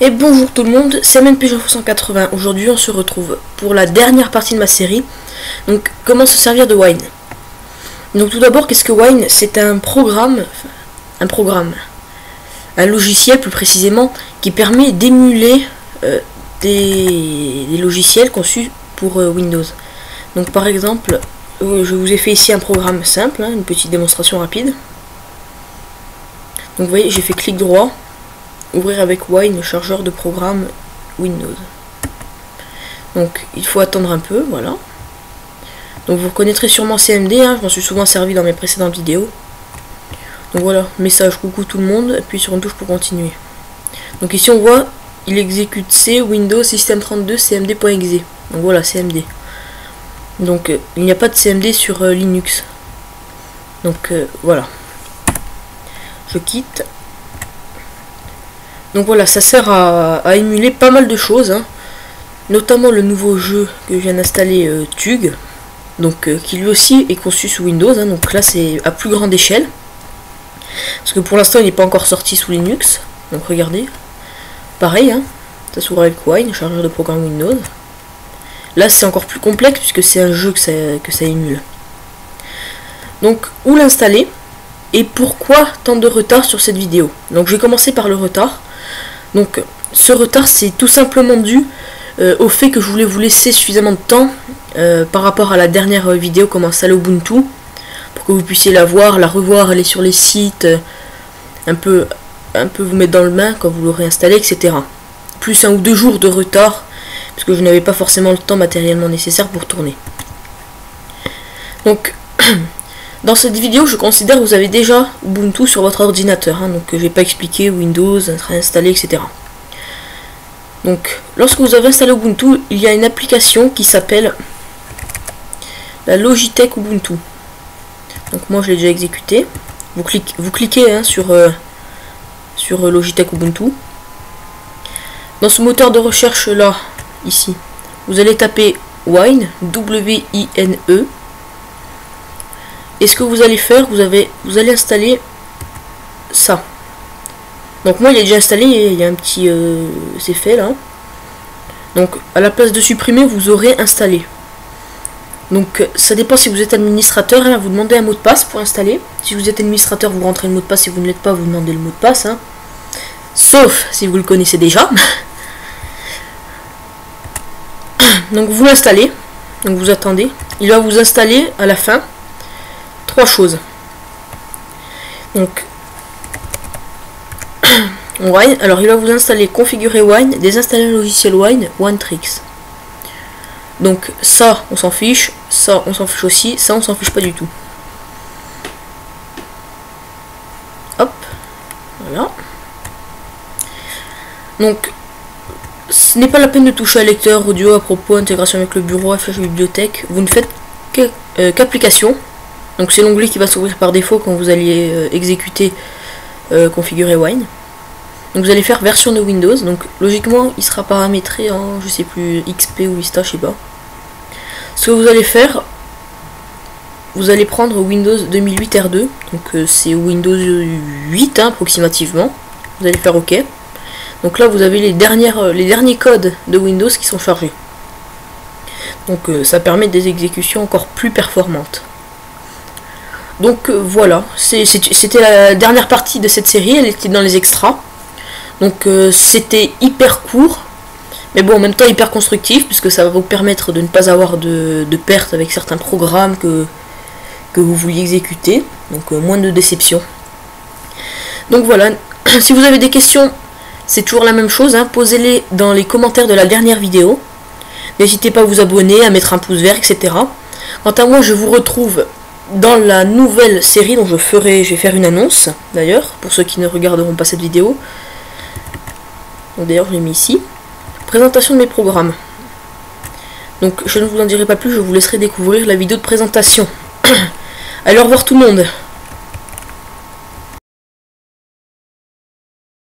Et bonjour tout le monde, c'est MNPG180. Aujourd'hui on se retrouve pour la dernière partie de ma série. Donc comment se servir de Wine. Donc tout d'abord, qu'est-ce que Wine? C'est un logiciel plus précisément qui permet d'émuler des logiciels conçus pour Windows. Donc par exemple, je vous ai fait ici un programme simple, une petite démonstration rapide. Donc vous voyez, j'ai fait clic droit, ouvrir avec Wine le chargeur de programme Windows. Donc il faut attendre un peu, voilà. Donc vous reconnaîtrez sûrement CMD, je m'en suis souvent servi dans mes précédentes vidéos. Donc voilà, message coucou tout le monde, appuie sur une touche pour continuer. Donc ici on voit, il exécute C, Windows, System32, cmd.exe. Donc voilà, CMD. Donc il n'y a pas de CMD sur Linux. Donc voilà. Je quitte. Donc voilà, ça sert à émuler pas mal de choses, notamment le nouveau jeu que je viens d'installer, TUG, donc qui lui aussi est conçu sous Windows, donc là c'est à plus grande échelle, parce que pour l'instant il n'est pas encore sorti sous Linux. Donc regardez, pareil, ça s'ouvre avec Wine, chargeur de programme Windows. Là c'est encore plus complexe puisque c'est un jeu que ça émule. Donc où l'installer et pourquoi tant de retard sur cette vidéo? Donc je vais commencer par le retard. Donc ce retard c'est tout simplement dû au fait que je voulais vous laisser suffisamment de temps par rapport à la dernière vidéo comment installer Ubuntu, pour que vous puissiez la voir, la revoir, aller sur les sites, un peu vous mettre dans le bain quand vous l'aurez installé, etc. Plus 1 ou 2 jours de retard, parce que je n'avais pas forcément le temps matériellement nécessaire pour tourner. Donc dans cette vidéo, je considère que vous avez déjà Ubuntu sur votre ordinateur, donc je ne vais pas expliquer Windows, installer, etc. Donc, lorsque vous avez installé Ubuntu, il y a une application qui s'appelle la Logitech Ubuntu. Donc moi, je l'ai déjà exécutée. Vous cliquez sur Logitech Ubuntu. Dans ce moteur de recherche là, ici, vous allez taper Wine, W-I-N-E. Et ce que vous allez faire, vous allez installer ça. Donc moi il est déjà installé, il y a un petit c'est fait là. Donc à la place de supprimer, vous aurez installé. Donc ça dépend si vous êtes administrateur, vous demandez un mot de passe pour installer. Si vous êtes administrateur, vous rentrez le mot de passe. Si vous ne l'êtes pas, vous demandez le mot de passe. Sauf si vous le connaissez déjà. Donc vous l'installez. Donc vous attendez. Il va vous installer à la fin 3 choses. Donc Wine, alors il va vous installer configurer Wine, désinstaller un logiciel Wine, OneTricks. Donc ça on s'en fiche, ça on s'en fiche aussi, ça on s'en fiche pas du tout. Hop, voilà. Donc ce n'est pas la peine de toucher à lecteur audio, à propos, intégration avec le bureau, affichage bibliothèque. Vous ne faites qu'application. Donc c'est l'onglet qui va s'ouvrir par défaut quand vous allez exécuter configurer Wine. Donc vous allez faire version de Windows. Donc logiquement il sera paramétré en je sais plus XP ou Vista, je sais pas. Ce que vous allez faire, vous allez prendre Windows 2008 R2. Donc c'est Windows 8 approximativement. Vous allez faire OK. Donc là vous avez les derniers codes de Windows qui sont chargés. Donc ça permet des exécutions encore plus performantes. Donc voilà, c'était la dernière partie de cette série, elle était dans les extras. Donc c'était hyper court, mais bon en même temps hyper constructif, puisque ça va vous permettre de ne pas avoir de pertes avec certains programmes que vous vouliez exécuter. Donc moins de déception. Donc voilà, si vous avez des questions, c'est toujours la même chose, posez-les dans les commentaires de la dernière vidéo. N'hésitez pas à vous abonner, à mettre un pouce vert, etc. Quant à moi, je vous retrouve dans la nouvelle série dont je vais faire une annonce d'ailleurs pour ceux qui ne regarderont pas cette vidéo. Donc d'ailleurs je l'ai mis ici. Présentation de mes programmes. Donc je ne vous en dirai pas plus, je vous laisserai découvrir la vidéo de présentation. Allez, au revoir tout le monde.